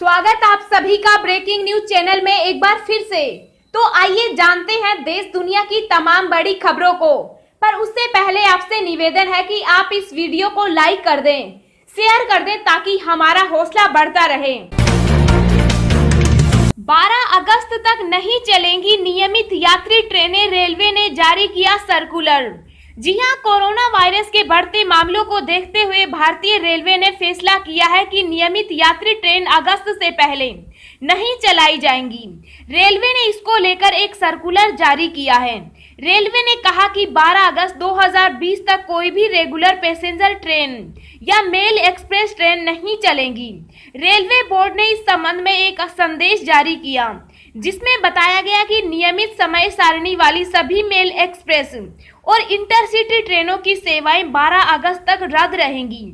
स्वागत आप सभी का ब्रेकिंग न्यूज चैनल में एक बार फिर से। तो आइए जानते हैं देश दुनिया की तमाम बड़ी खबरों को। पर उससे पहले आपसे निवेदन है कि आप इस वीडियो को लाइक कर दें, शेयर कर दें ताकि हमारा हौसला बढ़ता रहे। 12 अगस्त तक नहीं चलेंगी नियमित यात्री ट्रेनें, रेलवे ने जारी किया सर्कुलर। जी हां, कोरोना वायरस के बढ़ते मामलों को देखते हुए भारतीय रेलवे ने फैसला किया है कि नियमित यात्री ट्रेन अगस्त से पहले नहीं चलाई जाएंगी। रेलवे ने इसको लेकर एक सर्कुलर जारी किया है। रेलवे ने कहा कि 12 अगस्त 2020 तक कोई भी रेगुलर पैसेंजर ट्रेन या मेल एक्सप्रेस ट्रेन नहीं चलेंगी। रेलवे बोर्ड ने इस संबंध में एक संदेश जारी किया जिसमें बताया गया कि नियमित समय सारणी वाली सभी मेल एक्सप्रेस और इंटरसिटी ट्रेनों की सेवाएं 12 अगस्त तक रद्द रहेंगी।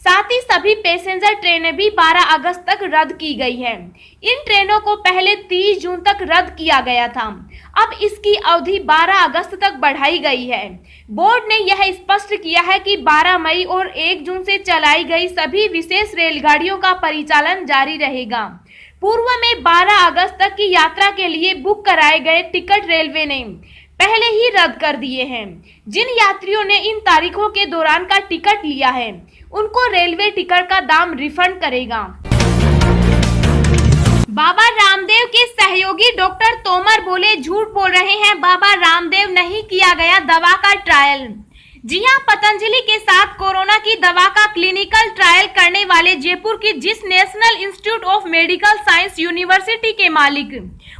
साथ ही सभी पैसेंजर ट्रेनें भी 12 अगस्त तक रद्द की गई हैं। इन ट्रेनों को पहले 30 जून तक रद्द किया गया था, अब इसकी अवधि 12 अगस्त तक बढ़ाई गई है। बोर्ड ने यह स्पष्ट किया है कि 12 मई और 1 जून से चलाई गई सभी विशेष रेलगाड़ियों का परिचालन जारी रहेगा। पूर्व में 12 अगस्त तक की यात्रा के लिए बुक कराए गए टिकट रेलवे ने पहले ही रद्द कर दिए हैं। जिन यात्रियों ने इन तारीखों के दौरान का टिकट लिया है उनको रेलवे टिकट का दाम रिफंड करेगा। बाबा रामदेव के सहयोगी डॉक्टर तोमर बोले झूठ बोल रहे हैं, बाबा रामदेव नहीं किया गया दवा का ट्रायल। जी हां, पतंजलि के साथ कोरोना की दवा का क्लिनिकल ट्रायल करने वाले जयपुर की जिस national institute of medical science university के मालिक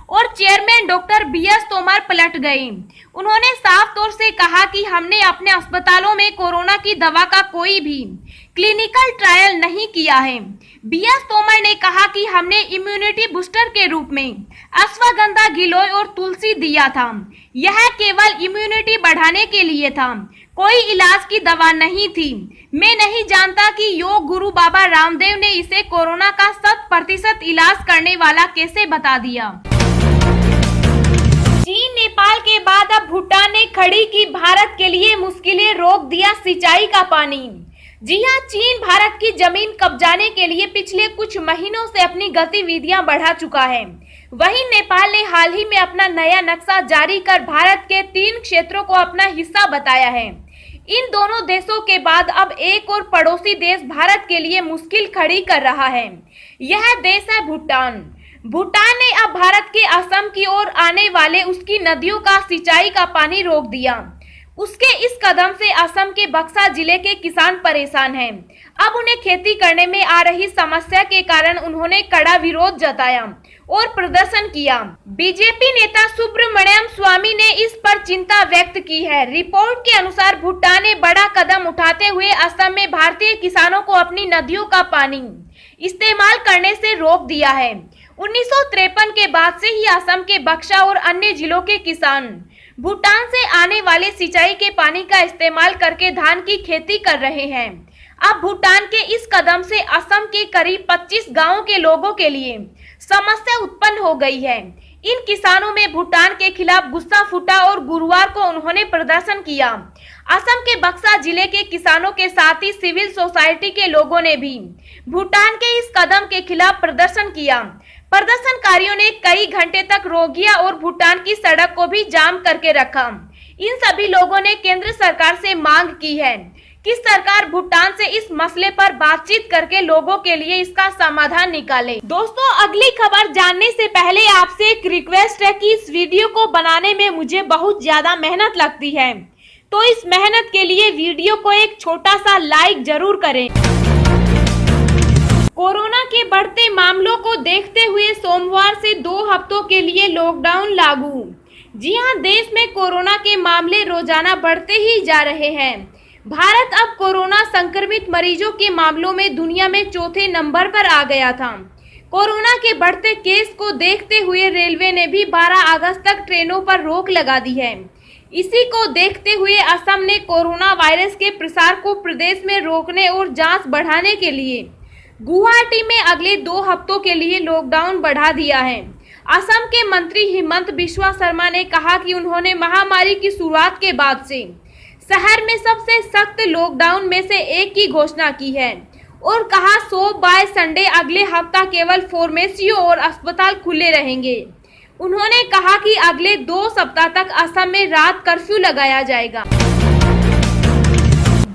और चेयरमैन डॉक्टर BS तोमर पलट गए। उन्होंने साफ तौर से कहा कि हमने अपने अस्पतालों में कोरोना की दवा का कोई भी क्लिनिकल ट्रायल नहीं किया है। BS तोमर ने कहा कि हमने इम्यूनिटी बूस्टर के रूप में अश्वगंधा, गिलोय और तुलसी दिया था। यह केवल इम्यूनिटी बढ़ाने के लिए था, कोई इलाज की दवा नहीं थी। मैं नहीं जानता कि योग गुरु बाबा रामदेव ने इसे कोरोना का 100% इलाज करने वाला कैसे बता दिया। चीन, नेपाल के बाद अब भूटान ने खड़ी की भारत के लिए मुश्किलें, रोक दिया सिंचाई का पानी। जी हां, चीन भारत की जमीन कब्जाने के लिए पिछले कुछ महीनों से अपनी गतिविधियां बढ़ा चुका है। वहीं नेपाल ने हाल ही में अपना नया नक्शा जारी कर भारत के 3 क्षेत्रों को अपना हिस्सा बताया है। इन दोनों देशों के बाद अब एक और पड़ोसी देश भारत के लिए मुश्किल खड़ी कर रहा है। यह देश है भूटान। भूटान ने अब भारत के असम की ओर आने वाले उसकी नदियों का सिंचाई का पानी रोक दिया। उसके इस कदम से असम के बक्सा जिले के किसान परेशान हैं। अब उन्हें खेती करने में आ रही समस्या के कारण उन्होंने कड़ा विरोध जताया और प्रदर्शन किया। बीजेपी नेता सुब्रमण्यम स्वामी ने इस पर चिंता व्यक्त की है। रिपोर्ट के अनुसार भूटान ने बड़ा कदम उठाते हुए असम में भारतीय किसानों को अपनी नदियों का पानी इस्तेमाल करने से रोक दिया है। 1953 के बाद से ही असम के बक्सा और अन्य जिलों के किसान भूटान से आने वाले सिंचाई के पानी का इस्तेमाल करके धान की खेती कर रहे हैं। अब भूटान के इस कदम से असम के करीब 25 गांवों के लोगों के लिए समस्या उत्पन्न हो गई है। इन किसानों में भूटान के खिलाफ गुस्सा फूटा और गुरुवार को उन्होंने प्रदर्शन किया। असम के बक्सा जिले के किसानों के साथ ही सिविल सोसाइटी के लोगों ने भी भूटान के इस कदम के खिलाफ प्रदर्शन किया। प्रदर्शनकारियों ने कई घंटे तक रोगिया और भूटान की सड़क को भी जाम करके रखा। इन सभी लोगों ने केंद्र सरकार से मांग की है कि सरकार भूटान से इस मसले पर बातचीत करके लोगों के लिए इसका समाधान निकाले। दोस्तों, अगली खबर जानने से पहले आपसे एक रिक्वेस्ट है कि इस वीडियो को बनाने में मुझे बहुत ज्यादा मेहनत लगती है, तो इस मेहनत के लिए वीडियो को एक छोटा सा लाइक जरूर करें। कोरोना के बढ़ते मामलों को देखते हुए सोमवार से 2 हफ्तों के लिए लॉकडाउन लागू। जी हां, देश में कोरोना के मामले रोजाना बढ़ते ही जा रहे हैं। भारत अब कोरोना संक्रमित मरीजों के मामलों में दुनिया में 4थे नंबर पर आ गया था। कोरोना के बढ़ते केस को देखते हुए रेलवे ने भी 12 अगस्त तक ट्रेनों पर रोक लगा दी है। इसी को देखते हुए असम ने कोरोना वायरस के प्रसार को प्रदेश में रोकने और जांच बढ़ाने के लिए गुवाहाटी में अगले 2 हफ्तों के लिए लॉकडाउन बढ़ा दिया है। असम के मंत्री हिमंत बिस्वा शर्मा ने कहा कि उन्होंने महामारी की शुरुआत के बाद से शहर में सबसे सख्त लॉकडाउन में से एक की घोषणा की है। और कहा सोम बाय संडे अगले हफ्ता केवल फार्मेसियों और अस्पताल खुले रहेंगे। उन्होंने कहा कि अगले 2 सप्ताह तक असम में रात कर्फ्यू लगाया जाएगा।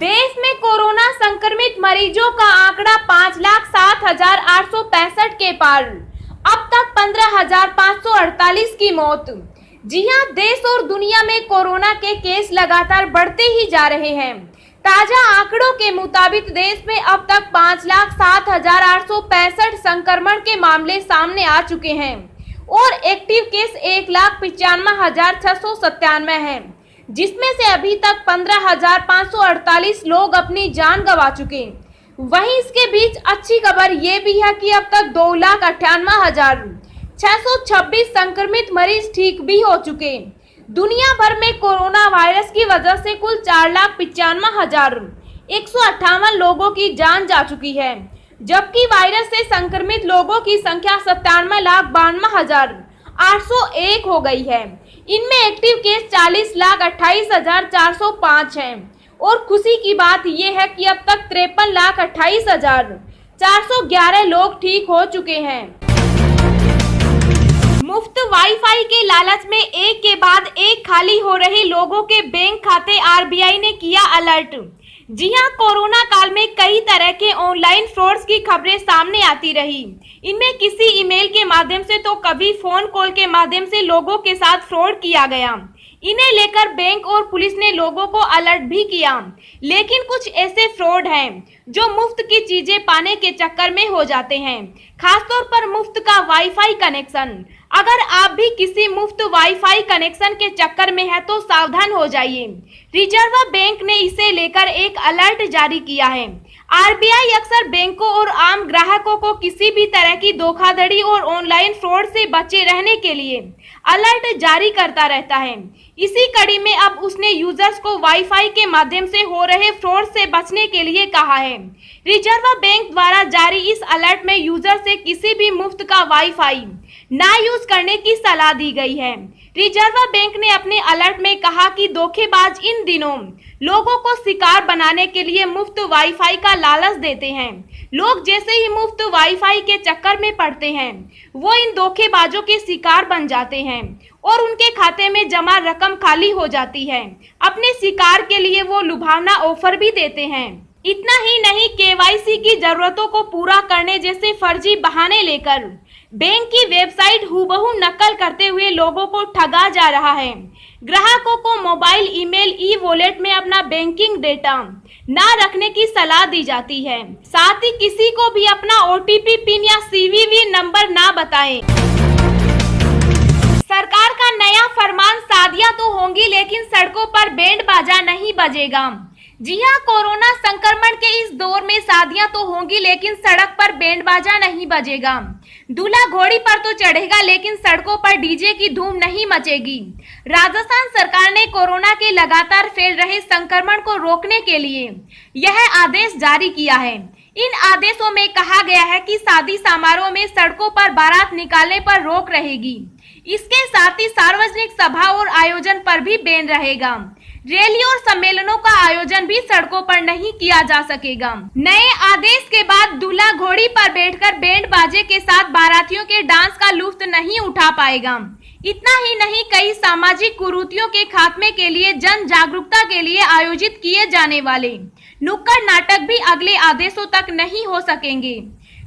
देश में कोरोना संक्रमित मरीजों का आंकड़ा 5,07,865 के पार। अब तक 15,548 की मौत। जी हां, देश और दुनिया में कोरोना के केस लगातार बढ़ते ही जा रहे हैं। ताजा आंकड़ों के मुताबिक देश में अब तक 5,07,865 संक्रमण के मामले सामने आ चुके हैं और एक्टिव केस 1,95,697 हैं, जिसमें से अभी तक 15,548 लोग अपनी जान गंवा चुके। वहीं इसके बीच अच्छी खबर ये भी है कि अब तक 2,98,626 संक्रमित मरीज ठीक भी हो चुके। दुनिया भर में कोरोना वायरस की वजह से कुल 4,95,158 लोगों की जान जा चुकी है, जबकि वायरस से संक्रमित लोगों की संख्या 97,92,801 हो गई है। इनमें एक्टिव केस 40,28,405 हैं और खुशी की बात यह है कि अब तक 53,28,411 लोग ठीक हो चुके हैं। मुफ्त वाईफाई के लालच में एक के बाद एक खाली हो रहे लोगों के बैंक खाते आरबीआई ने किया अलर्ट। जी हां, कोरोना काल में कई तरह के ऑनलाइन फ्रॉड्स की खबरें सामने आती रही। इनमें किसी ईमेल के माध्यम से तो कभी फोन कॉल के माध्यम से लोगों के साथ फ्रॉड किया गया। इन्हें लेकर बैंक और पुलिस ने लोगों को अलर्ट भी किया। लेकिन कुछ ऐसे फ्रॉड हैं जो मुफ्त की चीजें पाने के चक्कर में हो जाते हैं, खासतौर पर मुफ्त का वाईफाई कनेक्शन। अगर आप भी किसी मुफ्त वाईफाई कनेक्शन के चक्कर में है तो सावधान हो जाइए। रिजर्व बैंक ने इसे लेकर एक अलर्ट जारी किया है। आरबीआई अक्सर बैंकों और आम ग्राहकों को किसी भी तरह की धोखाधड़ी और ऑनलाइन फ्रॉड से बचे रहने के लिए अलर्ट जारी करता रहता है। इसी कड़ी में अब उसने यूजर्स को वाईफाई के माध्यम से हो रहे फ्रॉड से बचने के लिए कहा है। रिजर्व बैंक द्वारा जारी इस अलर्ट में यूजर से किसी भी मुफ्त का वाईफाई ना यूज करने की सलाह दी गई है। रिजर्व बैंक ने अपने अलर्ट में कहा कि धोखेबाज इन दिनों लोगों को शिकार बनाने के लिए मुफ्त वाईफाई का लालच देते हैं। लोग जैसे ही मुफ्त वाईफाई के चक्कर में पड़ते हैं, वो इन धोखेबाजों के शिकार बन जाते हैं और उनके खाते में जमा रकम खाली हो जाती है। अपने शिकार के लिए वो लुभावना ऑफर भी देते हैं। इतना ही नहीं, केवाईसी की जरूरतों को पूरा करने जैसे फर्जी बहाने लेकर बैंक की वेबसाइट हूबहू नकल करते हुए लोगों को ठगा जा रहा है। ग्राहकों को मोबाइल, ईमेल, ई वॉलेट में अपना बैंकिंग डेटा ना रखने की सलाह दी जाती है। साथ ही किसी को भी अपना ओटीपी पिन या सीवीवी नंबर ना बताएं। सरकार का नया फरमान, शादियां तो होंगी लेकिन सड़कों पर बैंड बाजा नहीं बजेगा। जी हां, कोरोना संक्रमण के इस दौर में शादियां तो होंगी लेकिन सड़क पर बैंड बाजा नहीं बजेगा। दूल्हा घोड़ी पर तो चढ़ेगा लेकिन सड़कों पर डीजे की धूम नहीं मचेगी। राजस्थान सरकार ने कोरोना के लगातार फैल रहे संक्रमण को रोकने के लिए यह आदेश जारी किया है। इन आदेशों में कहा गया है कि शादी समारोह में सड़कों पर बारात निकालने पर रोक रहेगी। इसके साथ ही सार्वजनिक सभा और आयोजन पर भी बैन रहेगा। रैली और सम्मेलनों का आयोजन भी सड़कों पर नहीं किया जा सकेगा। नए आदेश के बाद दूल्हा घोड़ी पर बैठकर बैंड बाजे के साथ बारातियों के डांस का लुत्फ नहीं उठा पाएगा। इतना ही नहीं, कई सामाजिक कुरीतियों के खात्मे के लिए जन जागरूकता के लिए आयोजित किए जाने वाले नुक्कड़ नाटक भी अगले आदेशों तक नहीं हो सकेंगे।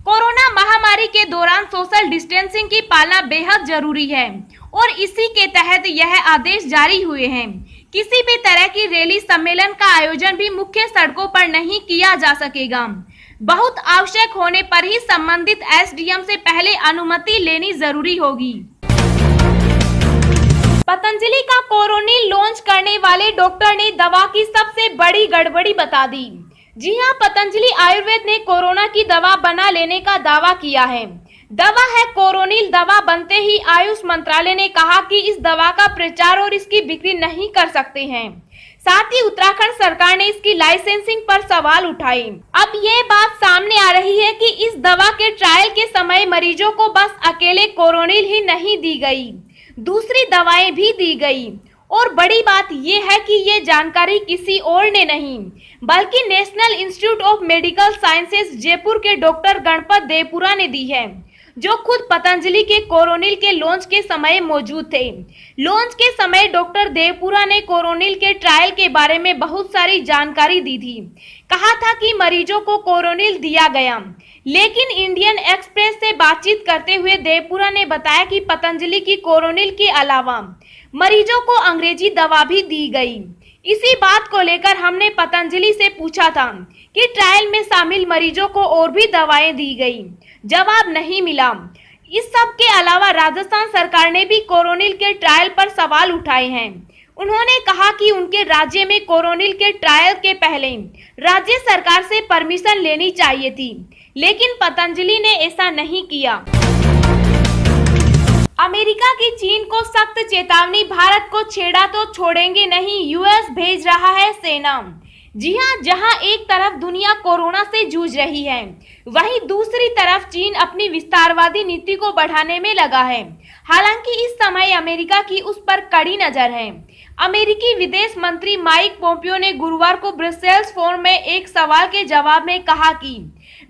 कोरोना महामारी के दौरान सोशल डिस्टेंसिंग की पालना बेहद जरूरी है और इसी के तहत यह आदेश जारी हुए हैं। किसी भी तरह की रैली, सम्मेलन का आयोजन भी मुख्य सड़कों पर नहीं किया जा सकेगा। बहुत आवश्यक होने पर ही संबंधित एसडीएम से पहले अनुमति लेनी जरूरी होगी। पतंजलि का कोरोनिल लॉन्च करने वाले डॉक्टर ने दवा की सबसे बड़ी गड़बड़ी बता दी। जी हां, पतंजलि आयुर्वेद ने कोरोना की दवा बना लेने का दावा किया है। दवा है कोरोनिल। दवा बनते ही आयुष मंत्रालय ने कहा कि इस दवा का प्रचार और इसकी बिक्री नहीं कर सकते हैं। साथ ही उत्तराखंड सरकार ने इसकी लाइसेंसिंग पर सवाल उठाए। अब ये बात सामने आ रही है कि इस दवा के ट्रायल के समय मरीजों को बस अकेले कोरोनिल ही नहीं दी गई, दूसरी दवाएं भी दी गई और बड़ी बात यह है कि ये जानकारी किसी और ने नहीं बल्कि national institute of medical sciences Jaipur के डॉक्टर गणपत देवपुरा ने दी है, जो खुद पतंजलि के कोरोनिल के लॉन्च के समय मौजूद थे। लॉन्च के समय डॉक्टर देवपुरा ने कोरोनिल के ट्रायल के बारे में बहुत सारी जानकारी दी थी। कहा था कि मरीजों को कोरोनिल दिया गया, लेकिन इंडियन एक्सप्रेस से बातचीत करते हुए देवपुरा ने बताया कि पतंजलि की कोरोनिल के अलावा मरीजों को अंग्रेजी दवा भी दी गई। इसी बात को लेकर हमने पतंजलि से पूछा था कि ट्रायल में शामिल मरीजों को और भी दवाएं दी गई। जवाब नहीं मिला। इस सब के अलावा राजस्थान सरकार ने भी कोरोनिल के ट्रायल पर सवाल उठाए हैं। उन्होंने कहा कि उनके राज्य में कोरोनिल के ट्रायल के पहले राज्य सरकार से परमिशन लेनी चाहिए थी, लेकिन पतंजलि ने ऐसा नहीं किया। अमेरिका की चीन को सख्त चेतावनी, भारत को छेड़ा तो छोड़ेंगे नहीं, यूएस भेज रहा है सेना। जी हां, जहां एक तरफ दुनिया कोरोना से जूझ रही है, वहीं दूसरी तरफ चीन अपनी विस्तारवादी नीति को बढ़ाने में लगा है। हालांकि इस समय अमेरिका की उस पर कड़ी नजर है। अमेरिकी विदेश मंत्री माइक पोम्पियो ने गुरुवार को ब्रसेल्स फोरम में एक सवाल के जवाब में कहा कि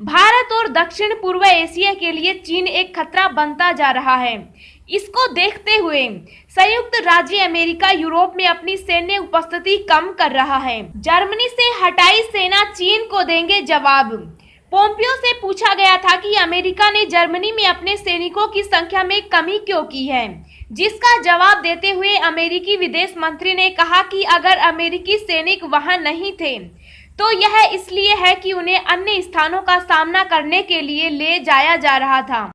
भारत और दक्षिण पूर्व एशिया के लिए चीन एक खतरा बनता जा रहा है। इसको देखते हुए संयुक्त राज्य अमेरिका यूरोप में अपनी सैन्य उपस्थिति कम कर रहा है। जर्मनी से हटाई सेना, चीन को देंगे जवाब। पोम्पियो से पूछा गया था कि अमेरिका ने जर्मनी में अपने सैनिकों की संख्या में कमी क्यों की है, जिसका जवाब देते हुए अमेरिकी विदेश मंत्री ने कहा कि अगर अमेरिकी सैनिक वहां नहीं थे तो यह इसलिए है कि उन्हें अन्य स्थानों का सामना करने के लिए ले जाया जा रहा था।